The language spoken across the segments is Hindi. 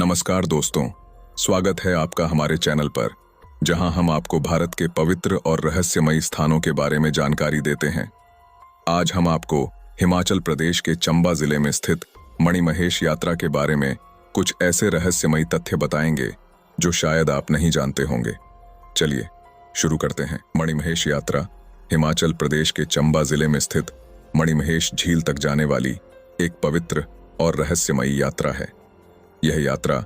नमस्कार दोस्तों, स्वागत है आपका हमारे चैनल पर, जहां हम आपको भारत के पवित्र और रहस्यमयी स्थानों के बारे में जानकारी देते हैं। आज हम आपको हिमाचल प्रदेश के चंबा जिले में स्थित मणिमहेश यात्रा के बारे में कुछ ऐसे रहस्यमयी तथ्य बताएंगे जो शायद आप नहीं जानते होंगे। चलिए शुरू करते हैं। मणिमहेश यात्रा हिमाचल प्रदेश के चंबा जिले में स्थित मणिमहेश झील तक जाने वाली एक पवित्र और रहस्यमयी यात्रा है। यह यात्रा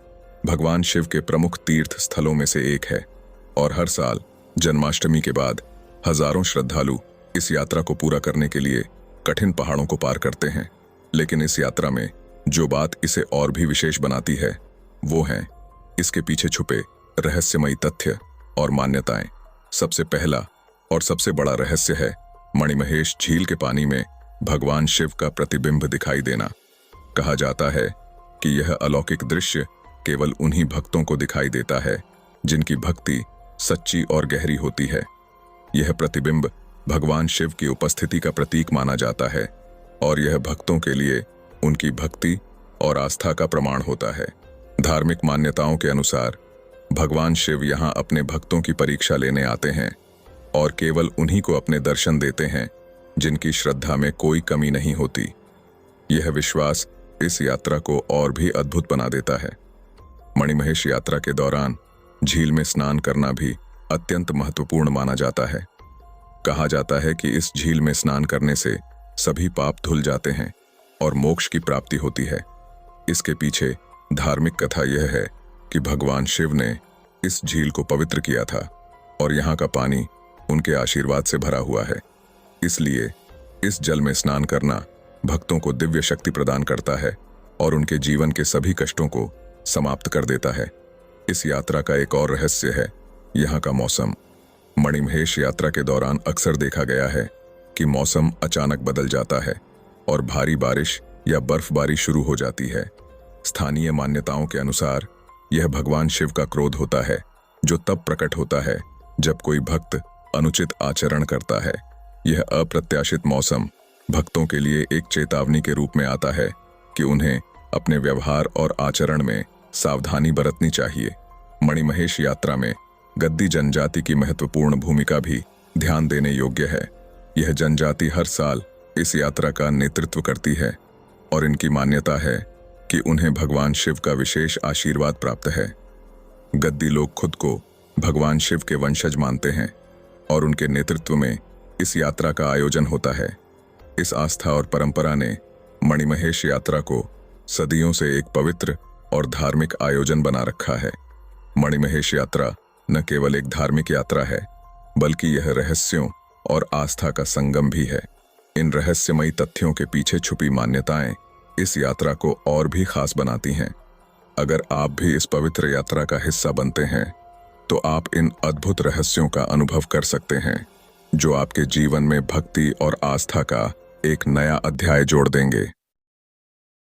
भगवान शिव के प्रमुख तीर्थ स्थलों में से एक है और हर साल जन्माष्टमी के बाद हजारों श्रद्धालु इस यात्रा को पूरा करने के लिए कठिन पहाड़ों को पार करते हैं। लेकिन इस यात्रा में जो बात इसे और भी विशेष बनाती है वो है इसके पीछे छुपे रहस्यमयी तथ्य और मान्यताएं। सबसे पहला और सबसे बड़ा रहस्य है मणिमहेश झील के पानी में भगवान शिव का प्रतिबिंब दिखाई देना। कहा जाता है कि यह अलौकिक दृश्य केवल उन्हीं भक्तों को दिखाई देता है जिनकी भक्ति सच्ची और गहरी होती है। यह प्रतिबिंब भगवान शिव की उपस्थिति का प्रतीक माना जाता है और यह भक्तों के लिए उनकी भक्ति और आस्था का प्रमाण होता है। धार्मिक मान्यताओं के अनुसार भगवान शिव यहाँ अपने भक्तों की परीक्षा लेने आते हैं और केवल उन्हीं को अपने दर्शन देते हैं जिनकी श्रद्धा में कोई कमी नहीं होती। यह विश्वास इस यात्रा को और भी अद्भुत बना देता है। मणिमहेश यात्रा के दौरान झील में स्नान करना भी अत्यंत महत्वपूर्ण माना जाता है। कहा जाता है कि इस झील में स्नान करने से सभी पाप धुल जाते हैं और मोक्ष की प्राप्ति होती है। इसके पीछे धार्मिक कथा यह है कि भगवान शिव ने इस झील को पवित्र किया था और यहाँ का पानी उनके आशीर्वाद से भरा हुआ है। इसलिए इस जल में स्नान करना भक्तों को दिव्य शक्ति प्रदान करता है और उनके जीवन के सभी कष्टों को समाप्त कर देता है। इस यात्रा का एक और रहस्य है यहाँ का मौसम। मणिमहेश यात्रा के दौरान अक्सर देखा गया है कि मौसम अचानक बदल जाता है और भारी बारिश या बर्फबारी शुरू हो जाती है। स्थानीय मान्यताओं के अनुसार यह भगवान शिव का क्रोध होता है जो तब प्रकट होता है जब कोई भक्त अनुचित आचरण करता है। यह अप्रत्याशित मौसम भक्तों के लिए एक चेतावनी के रूप में आता है कि उन्हें अपने व्यवहार और आचरण में सावधानी बरतनी चाहिए। मणिमहेश यात्रा में गद्दी जनजाति की महत्वपूर्ण भूमिका भी ध्यान देने योग्य है। यह जनजाति हर साल इस यात्रा का नेतृत्व करती है और इनकी मान्यता है कि उन्हें भगवान शिव का विशेष आशीर्वाद प्राप्त है। गद्दी लोग खुद को भगवान शिव के वंशज मानते हैं और उनके नेतृत्व में इस यात्रा का आयोजन होता है। इस आस्था और परंपरा ने मणिमहेश यात्रा को सदियों से एक पवित्र और धार्मिक आयोजन बना रखा है। मणिमहेश यात्रा न केवल एक धार्मिक यात्रा है बल्कि यह रहस्यों और आस्था का संगम भी है। इन रहस्यमयी तथ्यों के पीछे छुपी मान्यताएं इस यात्रा को और भी खास बनाती हैं। अगर आप भी इस पवित्र यात्रा का हिस्सा बनते हैं तो आप इन अद्भुत रहस्यों का अनुभव कर सकते हैं जो आपके जीवन में भक्ति और आस्था का एक नया अध्याय जोड़ देंगे।